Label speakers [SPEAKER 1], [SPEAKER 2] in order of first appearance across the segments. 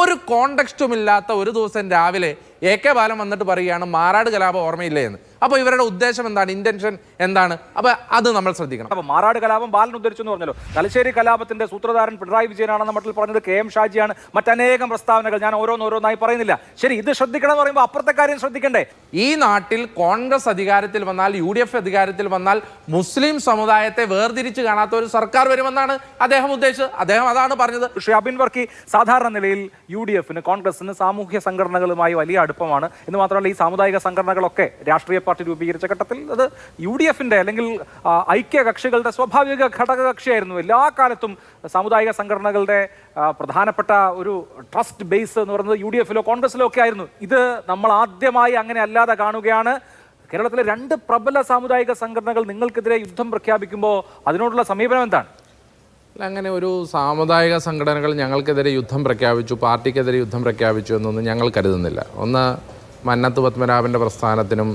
[SPEAKER 1] ഒരു കോണ്ടെക്സ്റ്റും ഇല്ലാത്ത ഒരു ദിവസം രാവിലെ AK ബാലൻ വന്നിട്ട് പറയുകയാണ് മാറാട് കലാപം ഓർമ്മയില്ലേ എന്ന്. അപ്പോൾ ഇവരുടെ ഉദ്ദേശം എന്താണ്, ഇന്റൻഷൻ എന്താണ്? അപ്പോൾ അത് നമ്മൾ ശ്രദ്ധിക്കണം.
[SPEAKER 2] അപ്പോൾ മാറാട് കലാപം ബാലൻ ഉദ്ധരിച്ചു എന്ന് പറഞ്ഞല്ലോ. തലശ്ശേരി കലാപത്തിന്റെ സൂത്രധാരൻ പിണറായി വിജയനാണെന്ന് മട്ടിൽ പറഞ്ഞത് KM ഷാജിയാണ്. മറ്റനേകം പ്രസ്താവനകൾ ഞാൻ ഓരോന്നോരോന്നായി പറയുന്നില്ല. ശരി, ഇത് ശ്രദ്ധിക്കണം എന്ന് പറയുമ്പോൾ അപ്പുറത്തെ കാര്യം ശ്രദ്ധിക്കണ്ടേ?
[SPEAKER 1] ഈ നാട്ടിൽ കോൺഗ്രസ് അധികാരത്തിൽ വന്നാൽ, UDF അധികാരത്തിൽ വന്നാൽ മുസ്ലിം സമുദായത്തെ വേർതിരിച്ച് കാണാത്ത ഒരു സർക്കാർ വരുമെന്നാണ് അദ്ദേഹം ഉദ്ദേശിച്ചത്. അദ്ദേഹം അതാണ് പറഞ്ഞത്.
[SPEAKER 2] ശ്രീ അബിൻ വർക്കി, സാധാരണ നിലയിൽ UDFന് കോൺഗ്രസിന് സാമൂഹ്യ സംഘടനകളുമായി വലിയ അടുപ്പമാണ് എന്ന് മാത്രമല്ല ഈ സാമുദായിക സംഘടനകളൊക്കെ രാഷ്ട്രീയ പാർട്ടി രൂപീകരിച്ച ഘട്ടത്തിൽ അത് UDFന്റെ അല്ലെങ്കിൽ ഐക്യ കക്ഷികളുടെ സ്വാഭാവിക ഘടകകക്ഷിയായിരുന്നു. എല്ലാ കാലത്തും സാമുദായിക സംഘടനകളുടെ പ്രധാനപ്പെട്ട ഒരു ട്രസ്റ്റ് ബേസ് എന്ന് പറയുന്നത് UDFലോ കോൺഗ്രസിലോ ഒക്കെ ആയിരുന്നു. ഇത് നമ്മൾ ആദ്യമായി അങ്ങനെ അല്ലാതെ കാണുകയാണ്. കേരളത്തിലെ 2 പ്രബല സാമുദായിക സംഘടനകൾ നിങ്ങൾക്കെതിരെ യുദ്ധം പ്രഖ്യാപിക്കുമ്പോൾ അതിനോടുള്ള സമീപനം എന്താണ്?
[SPEAKER 1] അങ്ങനെ ഒരു സാമുദായിക സംഘടനകൾ ഞങ്ങൾക്കെതിരെ യുദ്ധം പ്രഖ്യാപിച്ചു, പാർട്ടിക്കെതിരെ യുദ്ധം പ്രഖ്യാപിച്ചു എന്നൊന്നും ഞങ്ങൾ കരുതുന്നില്ല. ഒന്ന്, മന്നത്ത് പത്മനാഭൻ്റെ പ്രസ്ഥാനത്തിനും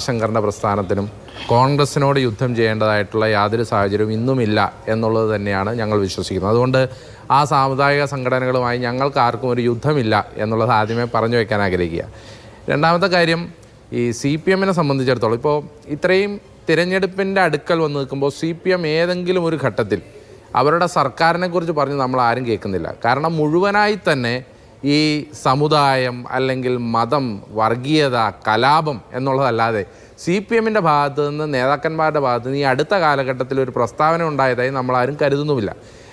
[SPEAKER 1] ശങ്കറിൻ്റെ പ്രസ്ഥാനത്തിനും കോൺഗ്രസിനോട് യുദ്ധം ചെയ്യേണ്ടതായിട്ടുള്ള യാതൊരു സാഹചര്യവും ഇന്നുമില്ല എന്നുള്ളത് തന്നെയാണ് ഞങ്ങൾ വിശ്വസിക്കുന്നത്. അതുകൊണ്ട് ആ സാമുദായിക സംഘടനകളുമായി ഞങ്ങൾക്ക് ആർക്കും ഒരു യുദ്ധമില്ല എന്നുള്ളത് ആദ്യമേ പറഞ്ഞു വയ്ക്കാൻ ആഗ്രഹിക്കുക. രണ്ടാമത്തെ കാര്യം, ഈ CPMനെ സംബന്ധിച്ചിടത്തോളം ഇപ്പോൾ ഇത്രയും തിരഞ്ഞെടുപ്പിൻ്റെ അടുക്കൽ വന്ന് നിൽക്കുമ്പോൾ CPM ഏതെങ്കിലും ഒരു ഘട്ടത്തിൽ അവരുടെ സർക്കാരിനെ കുറിച്ച് പറഞ്ഞ് നമ്മൾ ആരും കേൾക്കുന്നില്ല. കാരണം മുഴുവനായി തന്നെ ഈ സമുദായം അല്ലെങ്കിൽ മതം, വർഗീയത, കലാപം എന്നുള്ളതല്ലാതെ CPMൻ്റെ ഭാഗത്തു നിന്ന്, നേതാക്കന്മാരുടെ ഭാഗത്തു നിന്ന് ഈ അടുത്ത കാലഘട്ടത്തിൽ ഒരു പ്രസ്താവന ഉണ്ടായതായി നമ്മളാരും കരുതുന്നുമില്ല.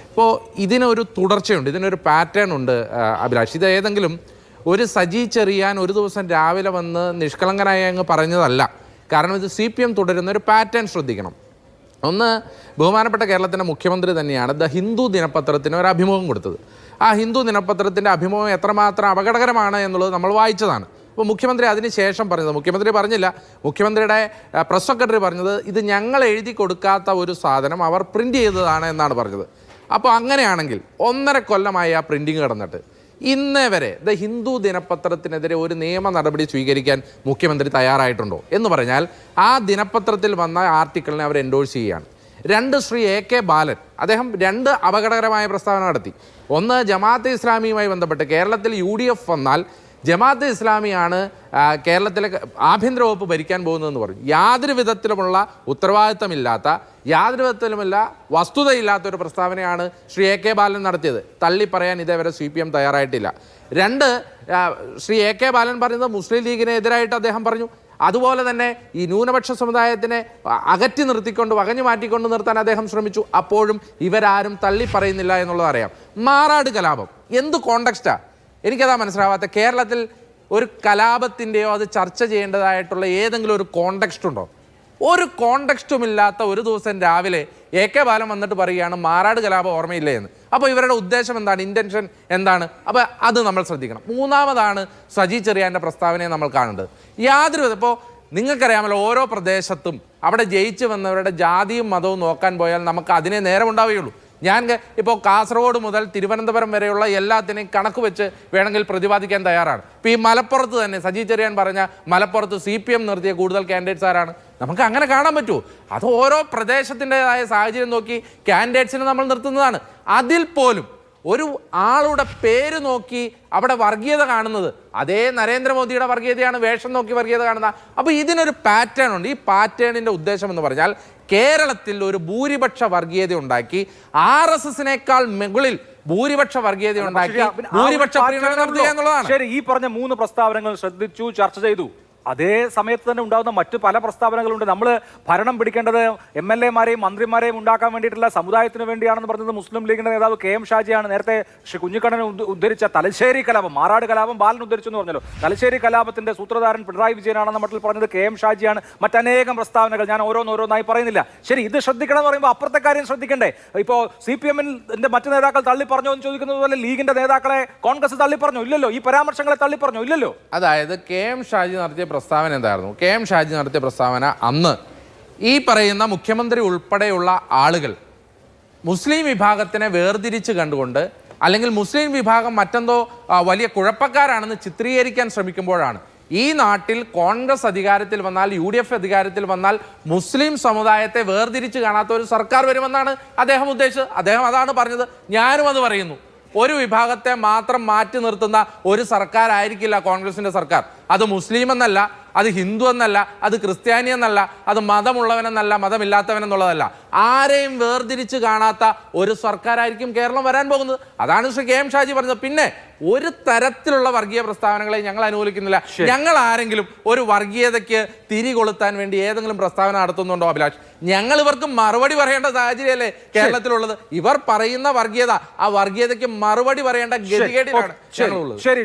[SPEAKER 1] ഇപ്പോൾ ഇതിനൊരു തുടർച്ചയുണ്ട്, ഇതിനൊരു പാറ്റേൺ ഉണ്ട് അഭിലാഷ്. ഇത് ഏതെങ്കിലും ഒരു സജി ചെറിയാൻ ഒരു ദിവസം രാവിലെ വന്ന് നിഷ്കളങ്കനായി അങ്ങ് പറഞ്ഞതല്ല. കാരണം ഇത് CPM തുടരുന്ന ഒരു പാറ്റേൺ ശ്രദ്ധിക്കണം. ഒന്ന്, ബഹുമാനപ്പെട്ട കേരളത്തിൻ്റെ മുഖ്യമന്ത്രി തന്നെയാണ് ദ ഹിന്ദു ദിനപത്രത്തിന് ഒരു അഭിമുഖം കൊടുത്തത്. ആ ഹിന്ദു ദിനപത്രത്തിൻ്റെ അഭിമുഖം എത്രമാത്രം അപകടകരമാണ് എന്നുള്ളത് നമ്മൾ വായിച്ചതാണ്. അപ്പോൾ മുഖ്യമന്ത്രി അതിന് ശേഷം പറഞ്ഞത്, മുഖ്യമന്ത്രി പറഞ്ഞില്ല, മുഖ്യമന്ത്രിയുടെ പ്രസ് സെക്രട്ടറി പറഞ്ഞത് ഇത് ഞങ്ങൾ എഴുതി കൊടുക്കാത്ത ഒരു സാധനം അവർ പ്രിൻ്റ് ചെയ്തതാണ് എന്നാണ് പറഞ്ഞത്. അപ്പോൾ അങ്ങനെയാണെങ്കിൽ 1.5 കൊല്ലമായി ആ പ്രിൻറ്റിങ് കിടന്നിട്ട് ഇന്നേ വരെ ദ ഹിന്ദു ദിനപത്രത്തിനെതിരെ ഒരു നിയമ നടപടി സ്വീകരിക്കാൻ മുഖ്യമന്ത്രി തയ്യാറായിട്ടുണ്ടോ എന്ന് പറഞ്ഞാൽ ആ ദിനപത്രത്തിൽ വന്ന ആർട്ടിക്കിളിനെ അവർ എൻഡോഴ്സ് ചെയ്യുകയാണ്. 2, ശ്രീ AK ബാലൻ അദ്ദേഹം 2 അപകടകരമായ പ്രസ്താവന നടത്തി. ഒന്ന്, ജമാഅത്തെ ഇസ്ലാമിയുമായി ബന്ധപ്പെട്ട് കേരളത്തിൽ UDF വന്നാൽ ജമാഅത്തെ ഇസ്ലാമിയാണ് കേരളത്തിലെ ആഭ്യന്തര വകുപ്പ് ഭരിക്കാൻ പോകുന്നതെന്ന് പറഞ്ഞു. യാതൊരു വിധത്തിലുമുള്ള ഉത്തരവാദിത്തമില്ലാത്ത, യാതൊരു വിധത്തിലുമില്ല വസ്തുതയില്ലാത്ത ഒരു പ്രസ്താവനയാണ് ശ്രീ AK ബാലൻ നടത്തിയത്. തള്ളിപ്പറയാൻ ഇതേവരെ CPM തയ്യാറായിട്ടില്ല. 2, ശ്രീ AK ബാലൻ പറയുന്നത് മുസ്ലിം ലീഗിന് എതിരായിട്ട് അദ്ദേഹം പറഞ്ഞു. അതുപോലെ തന്നെ ഈ ന്യൂനപക്ഷ സമുദായത്തിനെ അകറ്റി നിർത്തിക്കൊണ്ട്, വകഞ്ഞു മാറ്റിക്കൊണ്ട് നിർത്താൻ അദ്ദേഹം ശ്രമിച്ചു. അപ്പോഴും ഇവരാരും തള്ളിപ്പറയുന്നില്ല എന്നുള്ളത് അറിയാം. മാറാട് കലാപം എന്ത് കോണ്ടെക്സ്റ്റാ എനിക്കതാ മനസ്സിലാവാത്ത. കേരളത്തിൽ ഒരു കലാപത്തിൻ്റെയോ അത് ചർച്ച ചെയ്യേണ്ടതായിട്ടുള്ള ഏതെങ്കിലും ഒരു കോണ്ടെക്സ്റ്റ് ഉണ്ടോ? ഒരു കോണ്ടെക്സ്റ്റും ഇല്ലാത്ത ഒരു ദിവസം രാവിലെ AK ബാലൻ വന്നിട്ട് പറയുകയാണ് മാറാട് കലാപം ഓർമ്മയില്ലേ എന്ന്. അപ്പോൾ ഇവരുടെ ഉദ്ദേശം എന്താണ്, ഇന്റൻഷൻ എന്താണ്? അപ്പോൾ അത് നമ്മൾ ശ്രദ്ധിക്കണം. മൂന്നാമതാണ് സജി ചെറിയാൻ്റെ പ്രസ്താവനയെ നമ്മൾ കാണേണ്ടത്. യാതൊരു വിധം ഇപ്പോൾ നിങ്ങൾക്കറിയാമല്ലോ, ഓരോ പ്രദേശത്തും അവിടെ ജയിച്ചു വന്നവരുടെ ജാതിയും മതവും നോക്കാൻ പോയാൽ നമുക്ക് അതിനെ നേരമുണ്ടാവുകയുള്ളൂ. ഞാൻ ഇപ്പോൾ കാസർഗോഡ് മുതൽ തിരുവനന്തപുരം വരെയുള്ള എല്ലാത്തിനെയും കണക്ക് വെച്ച് വേണമെങ്കിൽ പ്രതിപാദിക്കാൻ തയ്യാറാണ്. ഇപ്പോൾ ഈ മലപ്പുറത്ത് തന്നെ സജി ചെറിയാൻ പറഞ്ഞ മലപ്പുറത്ത് CPM നിർത്തിയ കൂടുതൽ കാൻഡിഡേറ്റ്സ് ആരാണ്? നമുക്ക് അങ്ങനെ കാണാൻ പറ്റുമോ? അത് ഓരോ പ്രദേശത്തിൻ്റെതായ സാഹചര്യം നോക്കി കാൻഡിഡേറ്റ്സിനെ നമ്മൾ നിർത്തുന്നതാണ്. അതിൽ പോലും ഒരു ആളുടെ പേര് നോക്കി അവിടെ വർഗീയത കാണുന്നത് അതേ നരേന്ദ്രമോദിയുടെ വർഗീയതയാണ്, വേഷം നോക്കി വർഗീയത കാണുന്ന. അപ്പോൾ ഇതിനൊരു പാറ്റേൺ ഉണ്ട്. ഈ പാറ്റേണിൻ്റെ ഉദ്ദേശം എന്ന് പറഞ്ഞാൽ കേരളത്തിൽ ഒരു ഭൂരിപക്ഷ വർഗീയത ഉണ്ടാക്കി, RSSനേക്കാൾ മുകളിൽ ഭൂരിപക്ഷ വർഗീയത ഉണ്ടാക്കി ഭൂരിപക്ഷ പ്രീണനം നടത്തുക എന്നുള്ളതാണ്.
[SPEAKER 2] ശരി, ഈ പറഞ്ഞ 3 പ്രസ്താവനകൾ ശ്രദ്ധിച്ചു, ചർച്ച ചെയ്തു. അതേ സമയത്ത് തന്നെ ഉണ്ടാകുന്ന മറ്റു പല പ്രസ്താവനകളുണ്ട്. നമ്മൾ ഭരണം പിടിക്കേണ്ടത് MLA-മാരെയും മന്ത്രിമാരെയും ഉണ്ടാക്കാൻ വേണ്ടിയിട്ടുള്ള സമുദായത്തിന് വേണ്ടിയാണെന്ന് പറഞ്ഞത് മുസ്ലിം ലീഗിന്റെ നേതാവ് KM ഷാജിയാണ്. നേരത്തെ ശ്രീ കുഞ്ഞിക്കണ്ണൻ ഉദ്ധരിച്ച തലശ്ശേരി കലാപം, മാറാട് കലാപം ബാലൻ ഉദ്ധരിച്ചു എന്ന് പറഞ്ഞല്ലോ. തലശ്ശേരി കലാപത്തിന്റെ സൂത്രധാരൻ പിണറായി വിജയനാണെന്ന് മട്ടിൽ പറഞ്ഞത് KM ഷാജിയാണ്. മറ്റനേകം പ്രസ്താവനകൾ ഞാൻ ഓരോന്നോരോന്നായി പറയുന്നില്ല. ശരി, ഇത് ശ്രദ്ധിക്കണം എന്ന് പറയുമ്പോൾ അപ്പുറത്തെ കാര്യം ശ്രദ്ധിക്കണ്ടേ? ഇപ്പോൾ CPMന്റെ മറ്റു നേതാക്കൾ തള്ളി പറഞ്ഞോ എന്ന് ചോദിക്കുന്നത് പോലെ ലീഗിന്റെ നേതാക്കളെ കോൺഗ്രസ് തള്ളി പറഞ്ഞോ? ഇല്ലല്ലോ. ഈ പരാമർശങ്ങളെ തള്ളി പറഞ്ഞോ? ഇല്ലല്ലോ.
[SPEAKER 1] അതായത് KM ഷാജി നടത്തിയ പ്രസ്താവന എന്തായിരുന്നു? KM ഷാജി നടത്തിയ പ്രസ്താവന അന്ന് ഈ പറയുന്ന മുഖ്യമന്ത്രി ഉൾപ്പെടെയുള്ള ആളുകൾ മുസ്ലിം വിഭാഗത്തിനെ വേർതിരിച്ച് കണ്ടുകൊണ്ട് അല്ലെങ്കിൽ മുസ്ലിം വിഭാഗം മറ്റെന്തോ വലിയ കുഴപ്പക്കാരാണെന്ന് ചിത്രീകരിക്കാൻ ശ്രമിക്കുമ്പോഴാണ് ഈ നാട്ടിൽ കോൺഗ്രസ് അധികാരത്തിൽ വന്നാൽ, UDF അധികാരത്തിൽ വന്നാൽ മുസ്ലിം സമുദായത്തെ വേർതിരിച്ച് കാണാത്ത ഒരു സർക്കാർ വരുമെന്നാണ് അദ്ദേഹം ഉദ്ദേശിച്ചത്. അദ്ദേഹം അതാണ് പറഞ്ഞത്. ഞാനും അത് പറയുന്നു. ഒരു വിഭാഗത്തെ മാത്രം മാറ്റി നിർത്തുന്ന ഒരു സർക്കാരായിരിക്കില്ല കോൺഗ്രസിന്റെ സർക്കാർ. അത് മുസ്ലിം എന്നല്ല, അത് ഹിന്ദു എന്നല്ല, അത് ക്രിസ്ത്യാനി എന്നല്ല, അത് മതമുള്ളവനെന്നല്ല, മതമില്ലാത്തവനെന്നുള്ളതല്ല, ആരെയും വേർതിരിച്ച് കാണാത്ത ഒരു സർക്കാരായിരിക്കും കേരളം വരാൻ പോകുന്നത്. അതാണ് ശ്രീ കെ എം ഷാജി പറഞ്ഞത്. പിന്നെ ഒരു തരത്തിലുള്ള വർഗീയ പ്രസ്താവനകളെ ഞങ്ങൾ അനുകൂലിക്കുന്നില്ല. ഞങ്ങൾ ആരെങ്കിലും ഒരു വർഗീയതയ്ക്ക് തിരികൊളുത്താൻ വേണ്ടി ഏതെങ്കിലും പ്രസ്താവന നടത്തുന്നുണ്ടോ അഭിലാഷ്? ഞങ്ങൾ ഇവർക്ക് മറുപടി പറയേണ്ട സാഹചര്യമല്ലേ കേരളത്തിലുള്ളത്. ഇവർ പറയുന്ന വർഗീയത, ആ വർഗീയതയ്ക്ക് മറുപടി പറയേണ്ട ഗതികേടിലാണ് ഞങ്ങളുള്ളത്.
[SPEAKER 2] ശരി.